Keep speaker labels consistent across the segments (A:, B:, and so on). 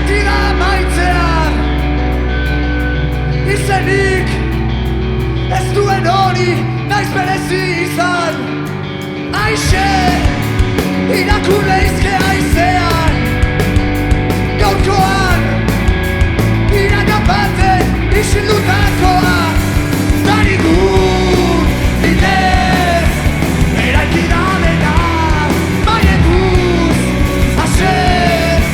A: beti da maitzean izenik ez duen hori naiz berezi izan. Aixe, irakurre izke aizean, gaurkoan iragan baten isildutakoa. Darigun bidez eraiki da dena, maietuz asez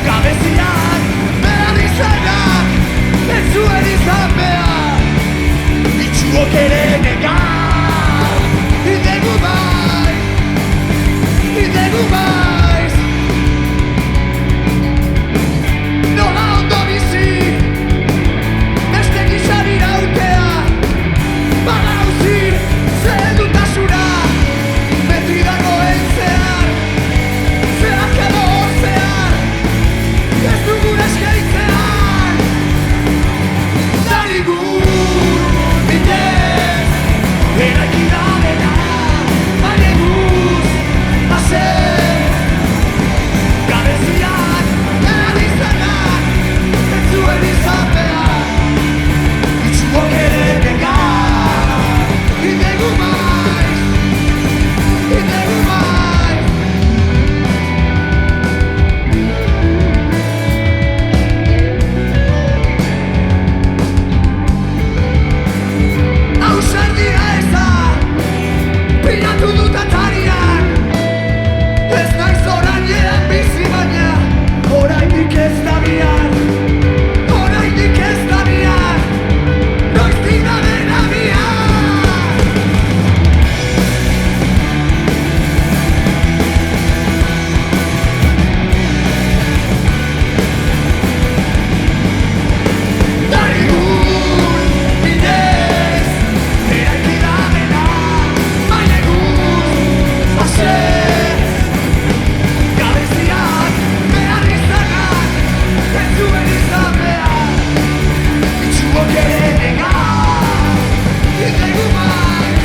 A: gabeziak behar izanak ez zuen izan behar. Itxuok ere negar idegu maiz nola ondo bizi beste gizan irautea. Bada hauzi zedutasuna beti dagoen zehar, zeharkado zehar ez dugun eskeitzean. Darigun bidez eraiki da dena, maieguz asez gabeziak behar izanak ez zuen izan behar. Itxuok ere negar idegu maiz. Ausardia eza pilatu dut atarian, ez naiz orainean bizi baina oraindik ez da bihar, oraindik ez da bihar, noiztik da dena bihar. Darigun bidez eraiki da dena, maieguz asez gabeziak behar izanak ez zuen izan behar. Itxuok ere negar idegu maiz.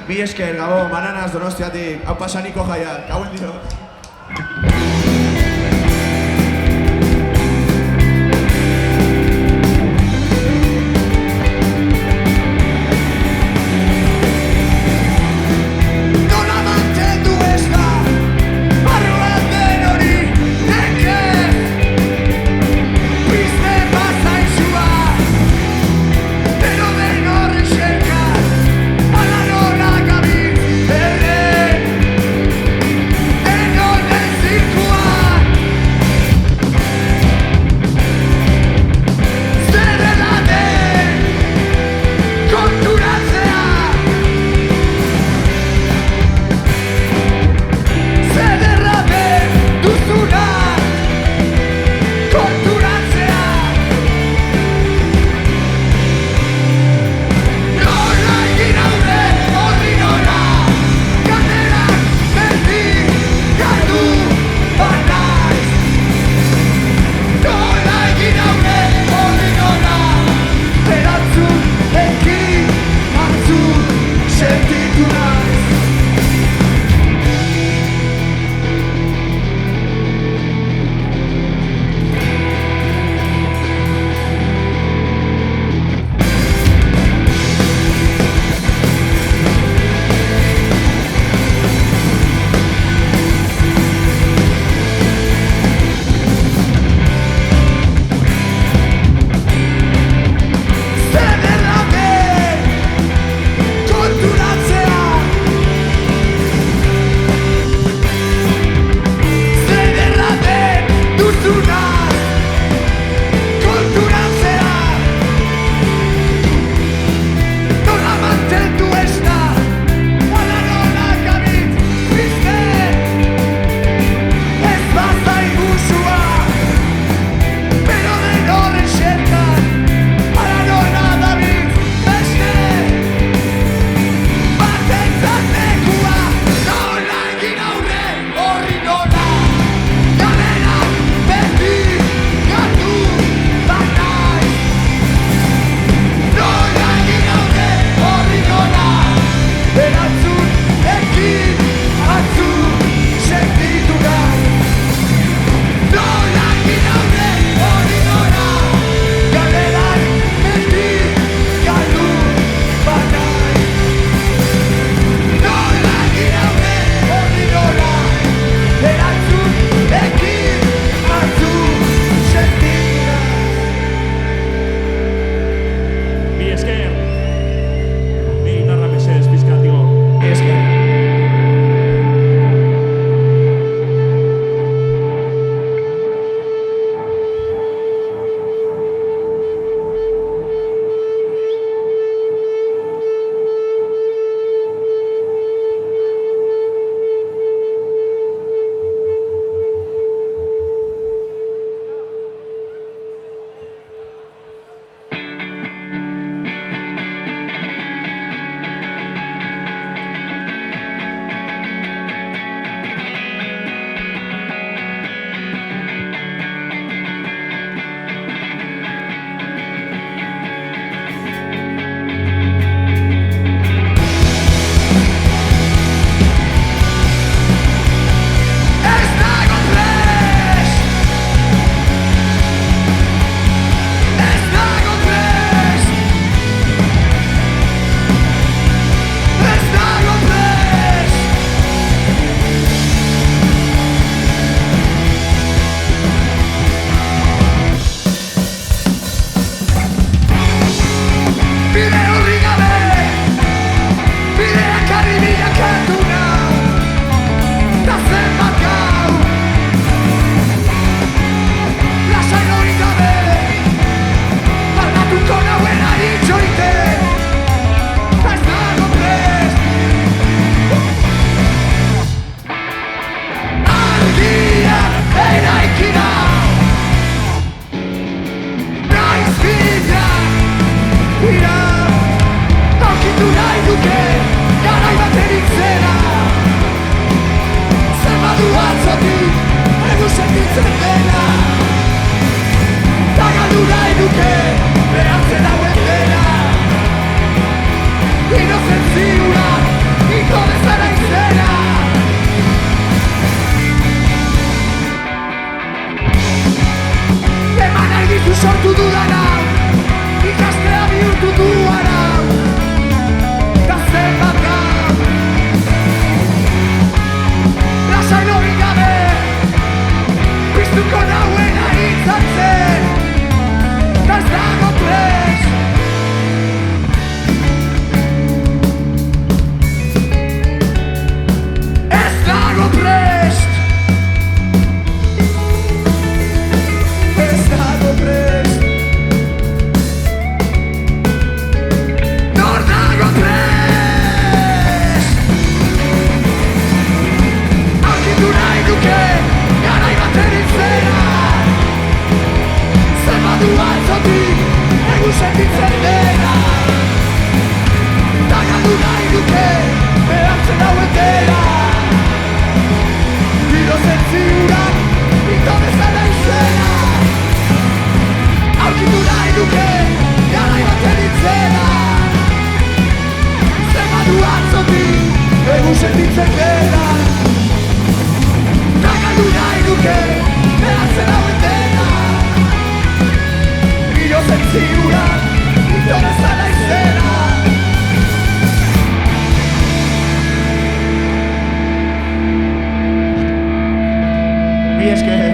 B: Mi esker, Gabon, Bananas, Donostiatik, hau pasaniko jaiak, hauen dio.
A: Nola mantendu ez da barruan den hori nekez pizte bazaizua, pero den horren xerkan ala nola gabit ere den honen zirkua. nuke garai baten itzela. Zenbadu atzotik egun sentitzen dela. Ta galdu nahi nuke behartzen hauen dela. Inozentzia ito bezala izena. Eman nahi ditu sortu dudan hau, ikastea bihurtu du arau. Ta zenbat gau lasai logik gabe piztuko nauena hitzatzen. Ta ez dago prest sentitzen dela. Ta galdu nahi nuke behartzen hauen dela. Inozentzia ito bezala izena. Aurkitu nahi nuke garai baten itzela. Zenbadu atzotik egun sentitzen dela. Ta galdu nahi nuke behartzen hauen dela. Inozentzia ito bezala izena.
B: Mi esker.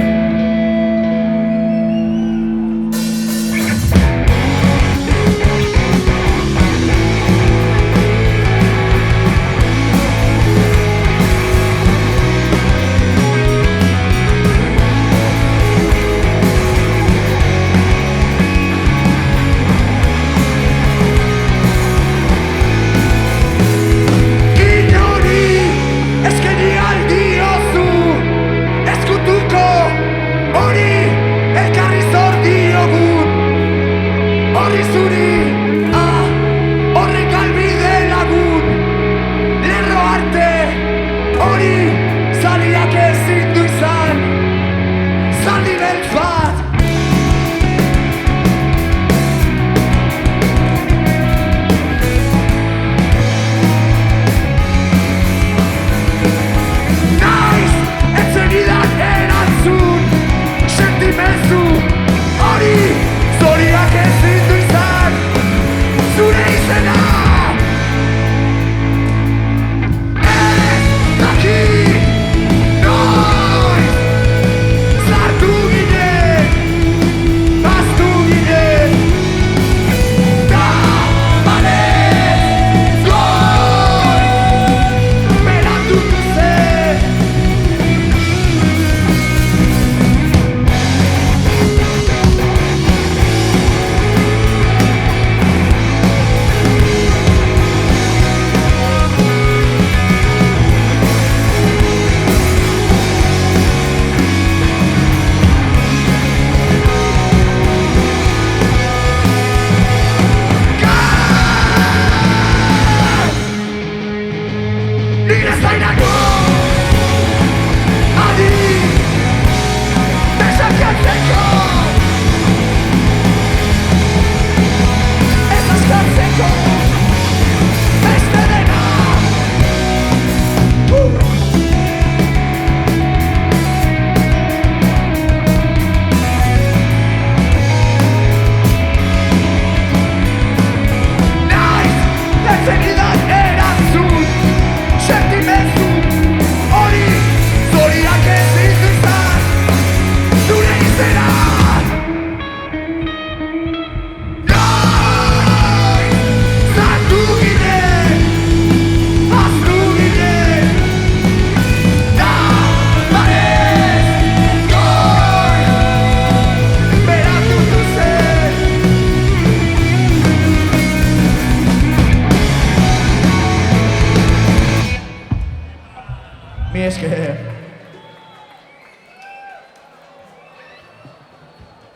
B: Mi esker.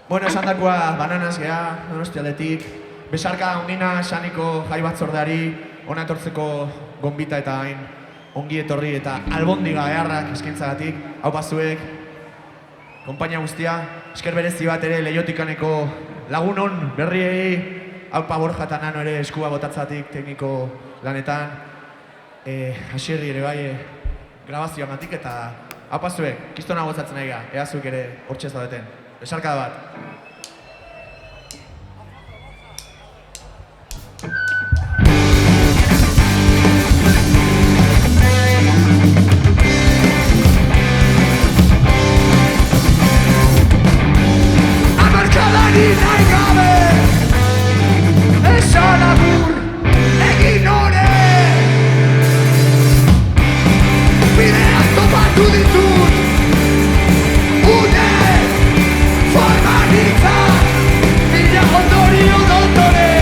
B: Bueno, esan dakoa bananaz geha, Donostialdetik. Besarka ondina saniko jai batzordeari, ona etortzeko gonbita eta hain ongi etorri eta albondiga eharrak eskaintzagatik, hau bazuek, konpainia guztia, esker berezi bat ere Leiotikaneko lagunon berriei, haupa Borja eta Nano ere eskua botatzatik tekniko lanetan, Hasierri ere bai grabazioagatik eta haupa zuek, kistona gozatzen nahi ga, ea zuek ere hortxe zaudeten. Besarkada bat.
A: Nahi gabe, esan agur, egin ore. Bideak topatu ditut, une, formalitzak, mila ondorio dotore.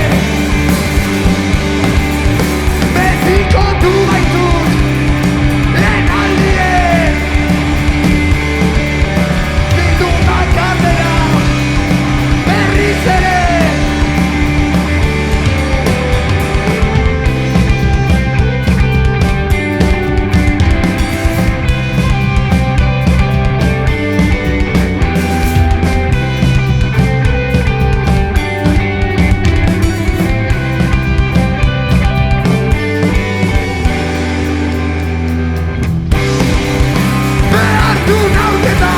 A: Beti kontu baitut, lehen aldien. Bildu bakardera, ere behartu nauteta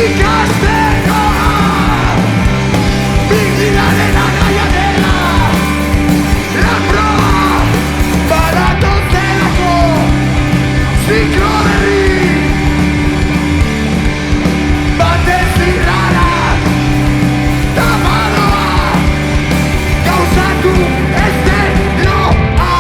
A: ikasteko vigilaren agaia dela la proa baratotzelako ziklo berri batez zirrarak tabadoa gauzatu ez denoa.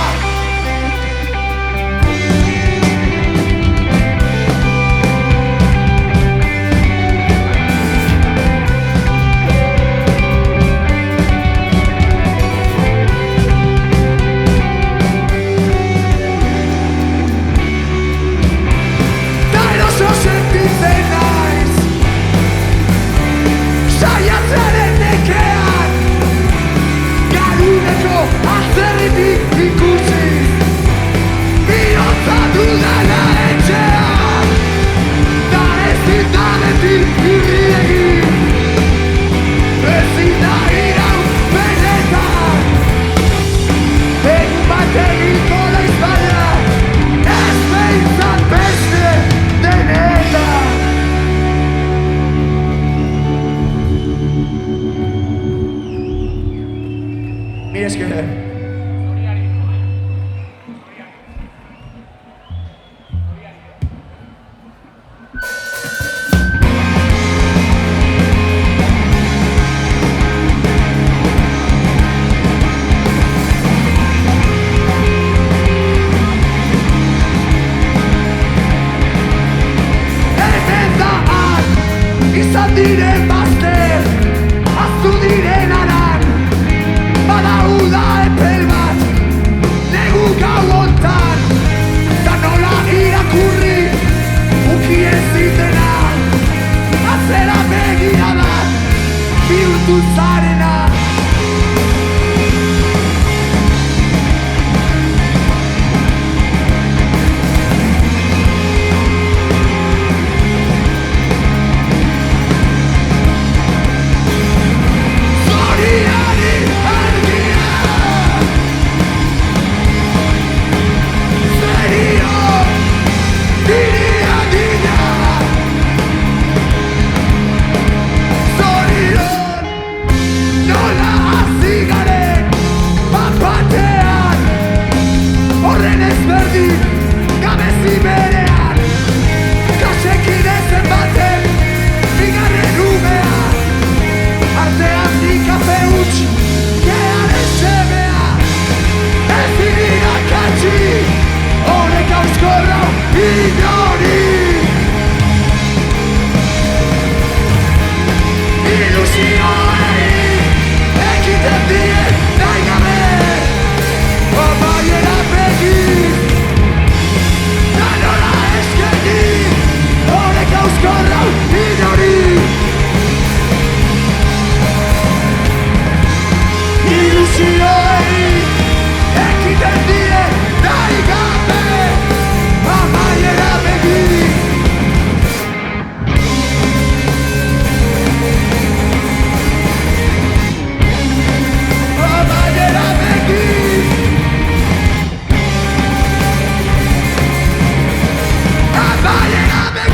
A: Sentitzen naiz saiatzaren nekean garuneko azerritik ikusiz bihotza dudala etxean da ezin da beti irri egin ezin da irau benetan egun bat egiko daiz baina ez behintzat beste denetan.
B: Mi esker.
A: Izan diren bazter, aztu diren aran, bada uda epel bat, negu gau hontan, da nola irakurri, uki ez zitena, atzera begira bat, bihurtu zarena.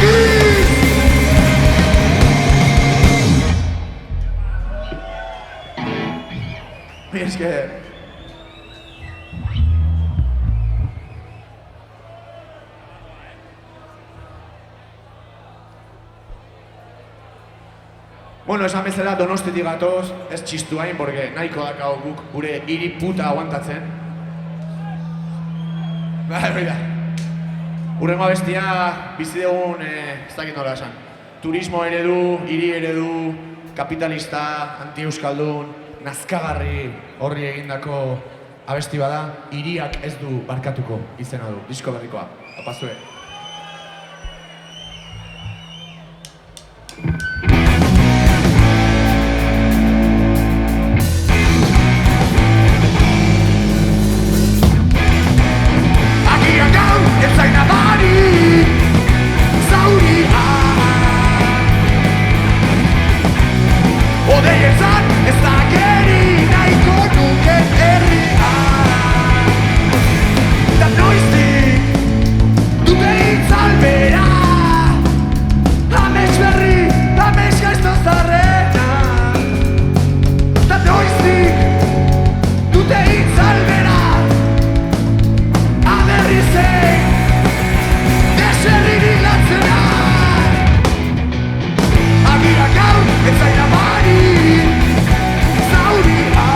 A: argiz.
B: Mila esker. Bueno, esan bezala Donostiatik gatoz, ez txistu hain, porque nahiko dakau guk gure hiri puta aguantatzen. Hori da. Urrengo abestia bizi dugun, ez dakit nola esan. Turismo eredu, hiri eredu, kapitalista, anti-euskaldun, nazkagarri horri egindako abesti bada, hiriak ez du barkatuko izena du, disko berrikoa. Apazue.
A: Agian gaur ez zain nabari zauria. Odeietzan ez da geri nahiko nuken herria. Da noiztik dute itzalbera, amets berri, amets gaizto zarrena. Da noiztik dute itzalbera, aderrizei deserririk latzena. Agira gaur ez zain nabari zauria.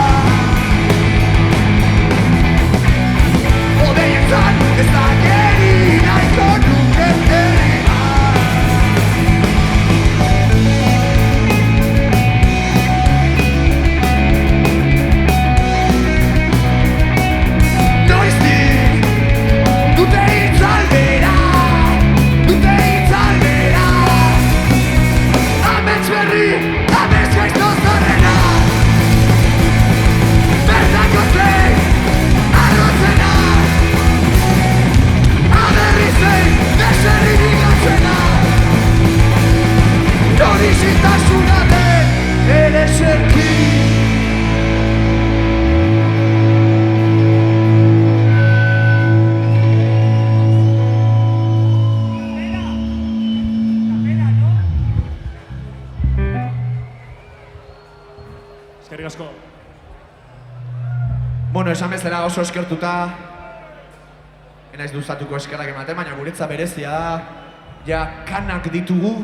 A: Odeietzan ez da geri nahiko nuken herria. Noiztik dute itzalbera, dute itzalbera. Amets berri, amets gaizto zarrena. Bertako zein arrotzena, aderrizei deserririk latzena. Nori zintasuna den ere zerki.
C: Eskerrik asko.
B: Bueno, esan bezala oso eskertuta, enaiz duzatuko eskerrak ematen, baina guretza berezia da, ja kanak ditugu,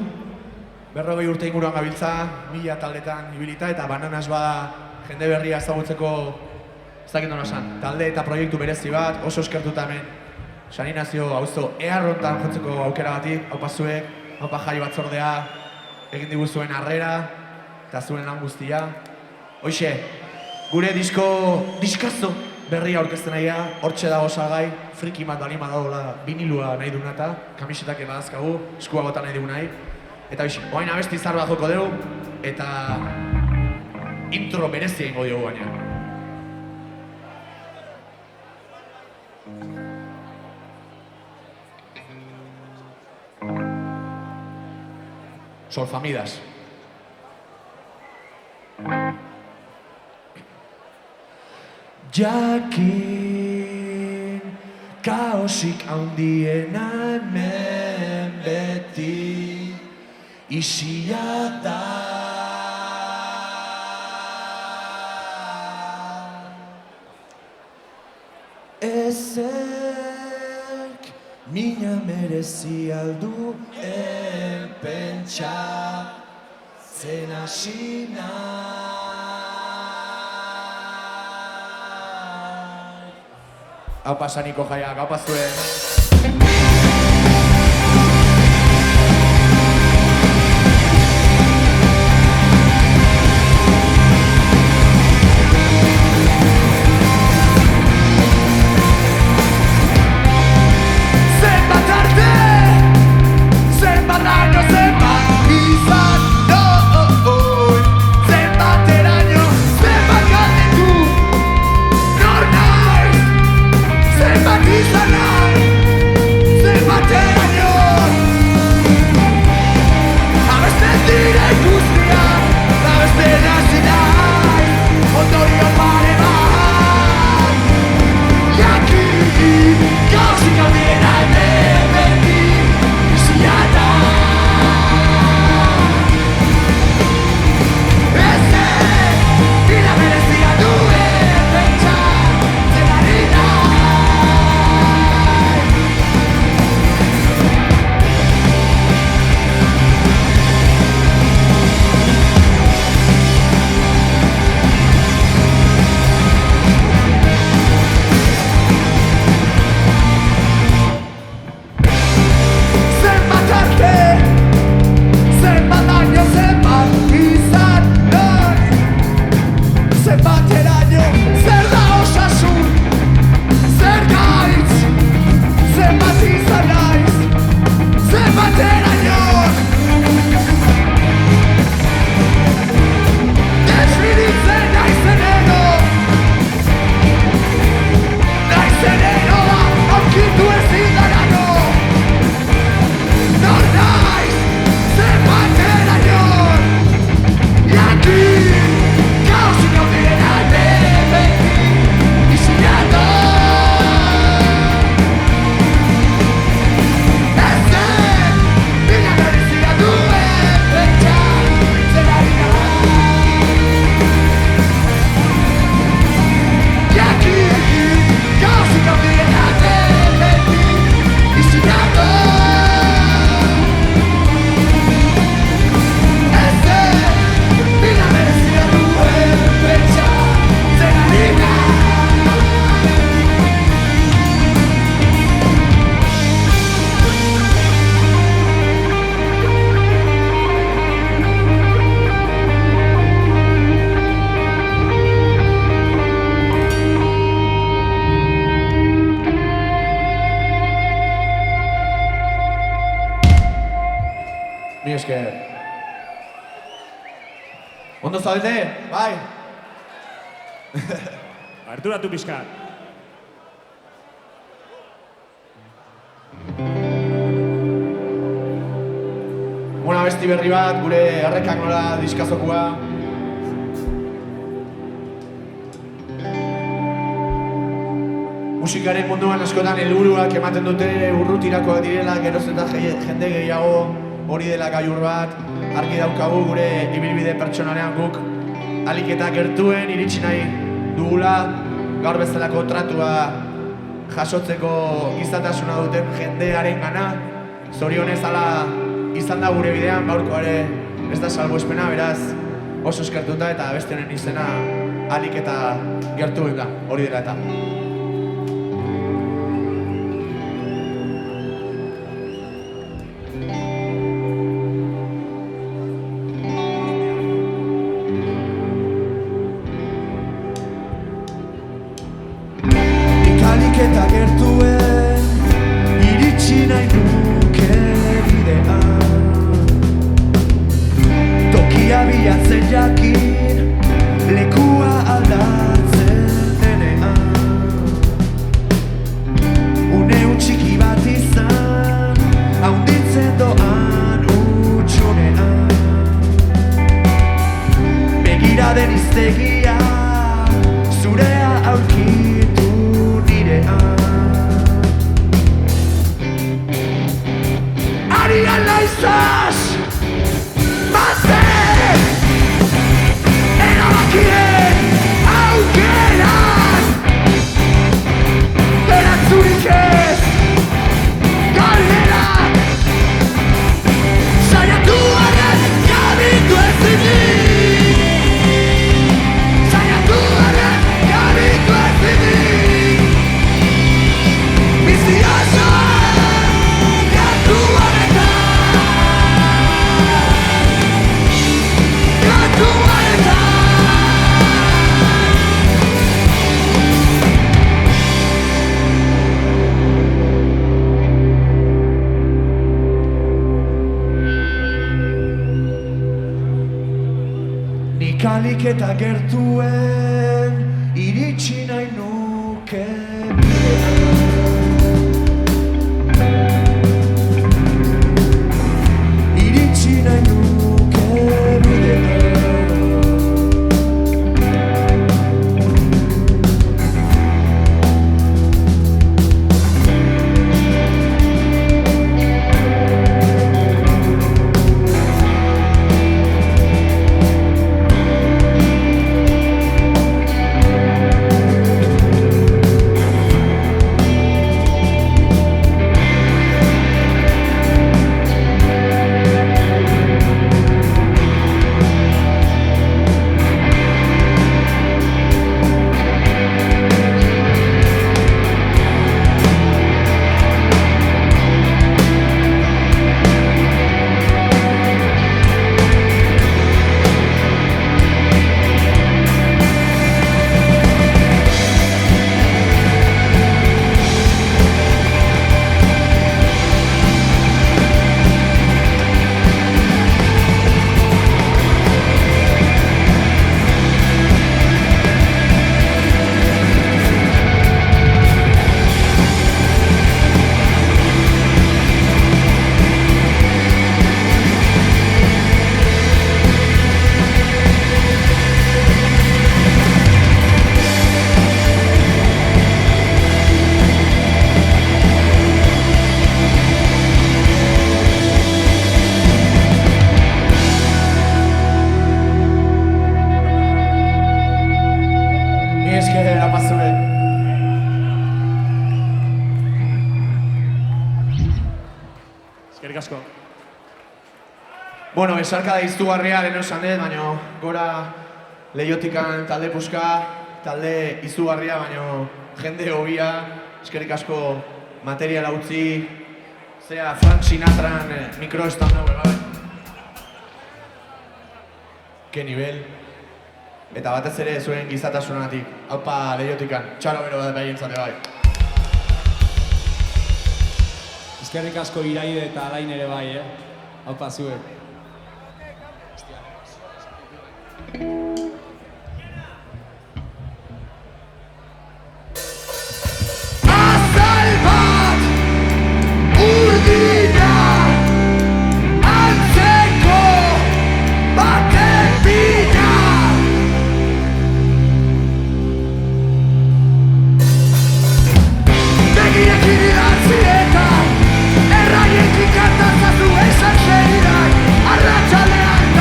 B: 40 urte inguruan gabiltza, 1000 taldetan ibilita, eta Bananas bada jende berria ezagutzeko, ez dakit nola esan, talde eta proiektu berezi bat, oso eskertuta hemen, Saninazio auzo earrontan jotzeko aukeragatik, haupa zuek, haupa jai batzordea, egin diguzuen harrera, eta zuen lan guztia. Hoxe, gure diskazo berria aurkezten nahi da, hortxe dago salgai, friki bat balima dagoela vinilua nahi duguna eta kamisetak badazkagu, eskua bota nahi dugu nahi. Eta hoxe, oain abesti zar bat joko dugu, eta intro berezia ingo diogu baina. Solfamidas. Jakin kaosik handiena hemen beti isia da. Ezek mina merezi aldu pentsa zen hasi nahi. Haupa saniko jaiak, haupa zuen. Zenbat arte, zenbat año, zenbat izan noi. Zenbat eraino, zenbat galdetu, nor naiz. Zenbat izan nahi, Mi esker. Ondo zaudete? Bai.
C: Arturatu pixkat.
B: Bona besti berri bat, gure errekak nola diskazokua. Musikaren munduan askotan helburuak ematen dute urrutirakoak direla, geroz eta jende gehiago hori dela gailur bat. Argi daukagu gure ibilbide pertsonalean guk ahalik eta gertuen iritsi nahi dugula, gaur bezalako tratua jasotzeko gizatasuna duten jendearengana. Zorionez hala izan da gure bidean, gaurko ere ez da salbuespena, beraz oso eskertuta eta beste honen izena ahalik eta gertuenga, hori dela eta.
A: Eta gertuen iritsi nahi nuke bidean, tokia bilatzen jakin lekua aldatzen denean. Une txiki bat izan haunditzen doan utxunean, begira den iztegia zurea aurkitu Arian laizaz Bazen Erabakien Aukeran Erantzurik ez Galderak Saiatu arren Gabitu ezinik Saiatu arren Gabitu ezinik Bizi asoan Gatu aretan Gatu aretan Nik ahalik eta gertuen iritsi nahi nuke iritsi nahi nuke bidean.
C: Eskerrik asko.
B: Bueno, esarka da izugarria lehen esan dut, baina gora Leiotikan talde puska, talde izugarria, baina jende hobia, eskerrik asko materiala utzi, zera Frank Sinatran mikroestan dago, bai. Ke nivel. Eta batez ere zuen gizatasunatik. Haupa Leiotikan, txaro bero bat behintzate bai.
D: Eskerrik asko Iraide eta Alain ere bai, Haupa zuek.
A: Azal bat urdina antzeko baten bila begiekin idatzi eta erraiekin kantazazu esan segirak arratsaldean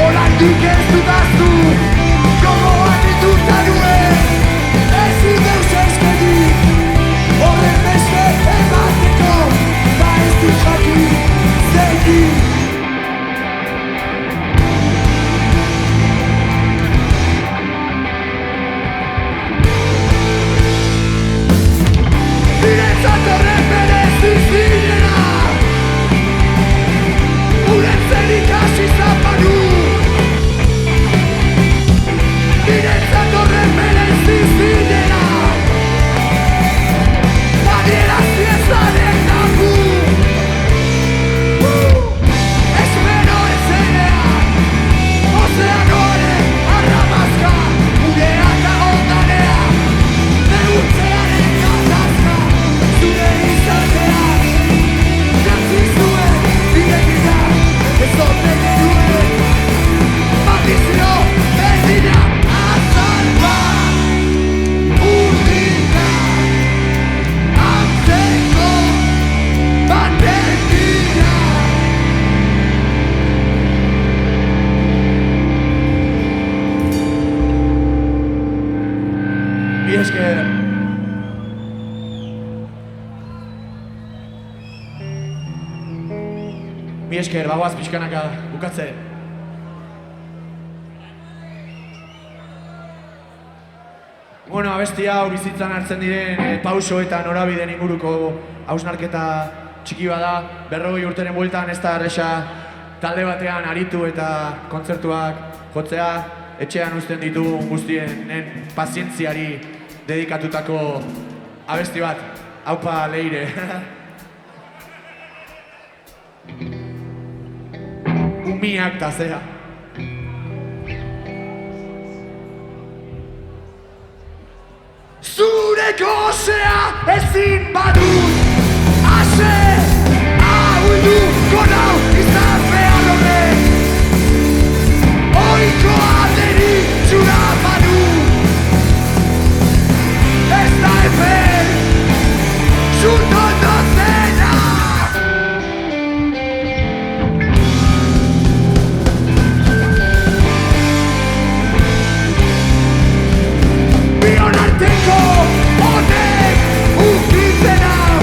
A: oraindik ez dut ahaztu gogoan dituta nuen ezin deus eskenik horren beste emateko ba ez dut jakin zein Niretzat horren bereziz direna Uretzen ikasi zapanu Niretzat horren bereziz direna Adierazti ezanen nahu Espero ezenean Ozeanoaren arramazka Ureak agondanea Neurtzearen gatazka Zure izateak Jantzi zuen Irekina Ez ote genuen Maldizio Berdina Azal bat Urdina Antzeko Baten bila
B: Mi esker. Mi esker, bagoaz pixkanaka bukatzen. Bueno, abesti hau bizitzan hartzen diren pauso eta norabideen inguruko hausnarketa txiki bada. 40 urteren bueltan ez da erresa talde batean aritu eta kontzertuak jotzea. Etxean uzten ditugun guztienen pazientziari dedikatutako abesti bat. Aupa Leire. Umiak ta zera.
A: Zure gozea ezin badut Ase ahuldu konau izan behar horrek Oiko alderi txura badu Ez da epen Zurtondo zena Bion arteko honek ukitzen hau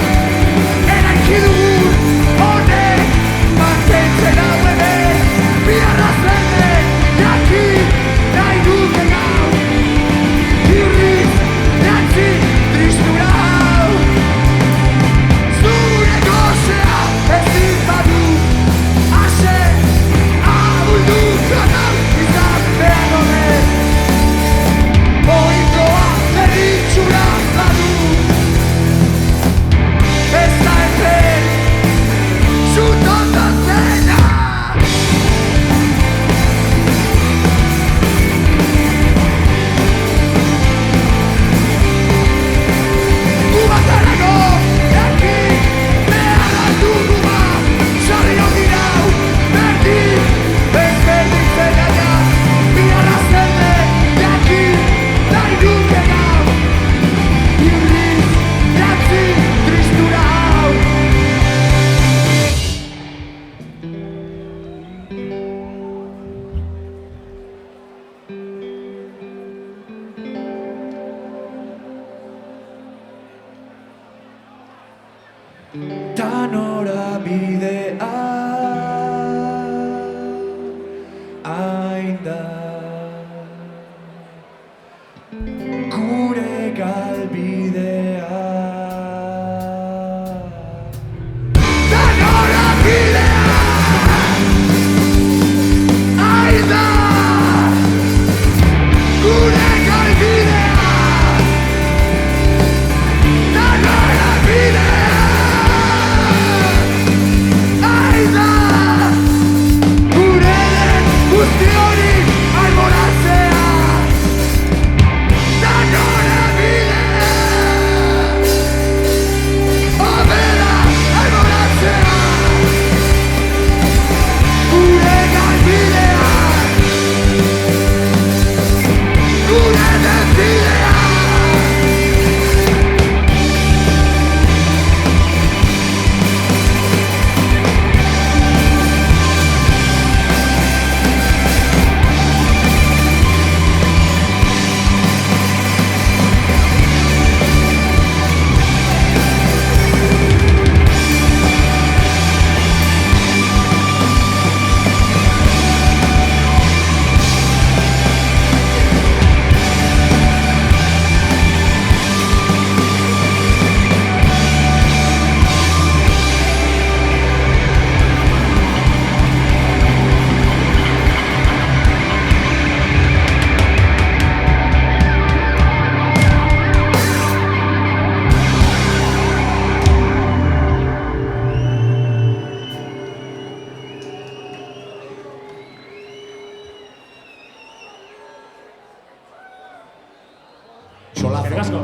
B: solazo.
C: Eskerrik asko.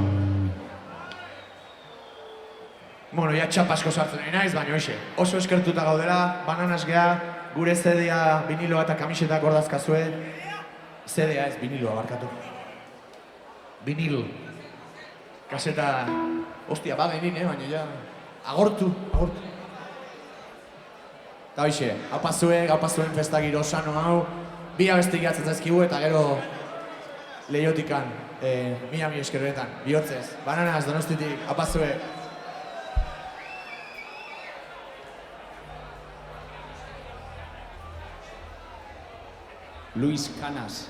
B: Bueno, ja txapasko sartzen nahi naiz, baina hoxe, oso eskertuta gaudela, bananas gea, gure CD-a, viniloa eta kamisetak ordazkazue. CD-a ez, viniloa barkatu. Vinil. Kaseta, ostia, badenin, baina ja, agortu. Eta hoxe, haupazuen festa giro sano hau, bi abestik jatzen zaizkigu eta gero Leiotikan, mi esker benetan, bihotzez, bananas, Donostitik, haupazue.
D: Luis Canas.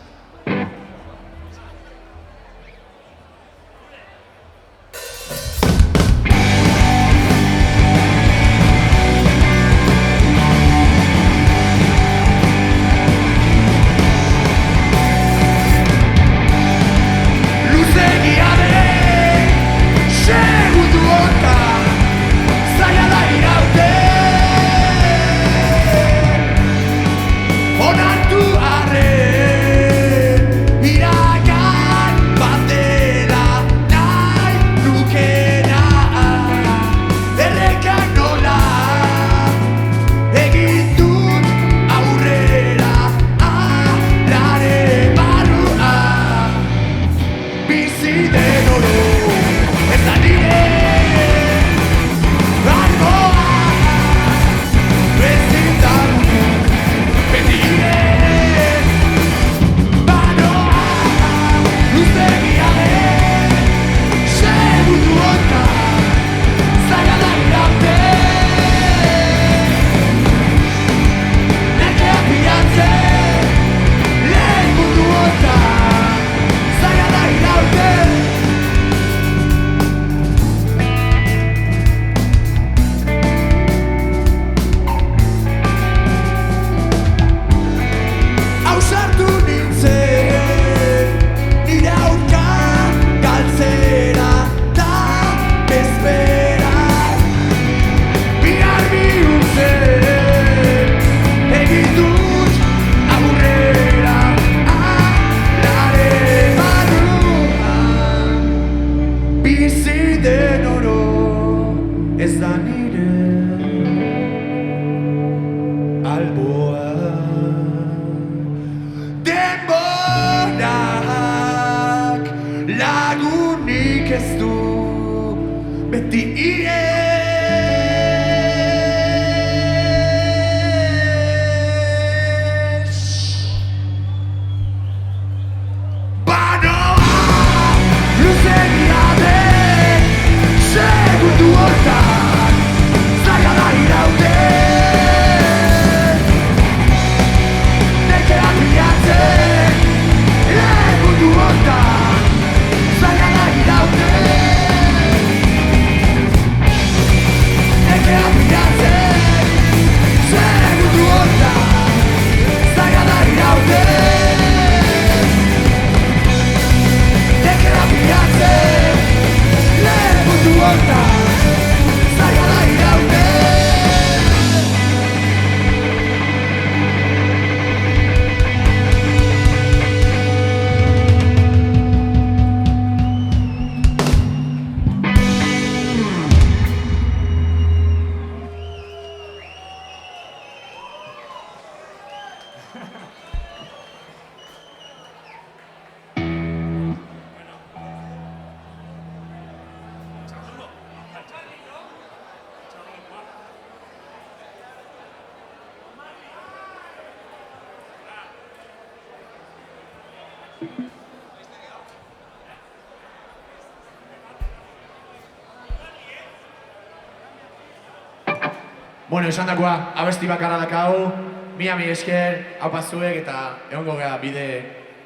B: Bueno, esan dakoa, abesti bakarra dakau, mi esker, haupazuek eta egongo gea bide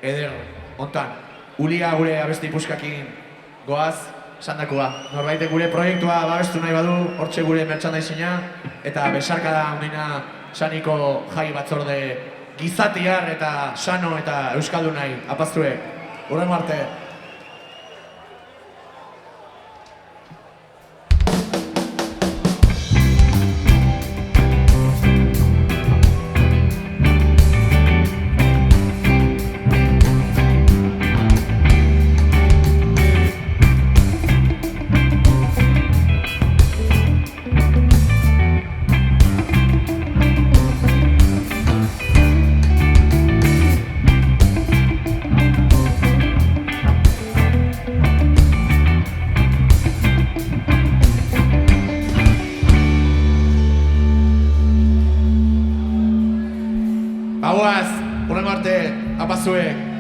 B: eder hontan. Ulia gure abesti puskakin goaz, esan dakoa. Norbaitek gure proiektua babestu nahi badu, hortxe gure merchandisea eta besarkada handina saniko jai batzorde gizatiar eta sano eta euskaldun nahi, haupazuek. Hurrengo arte. Aguaz, hurrengo arte, apazuek.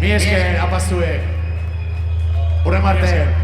B: Mi esker, apazuek. Hurrengo arte.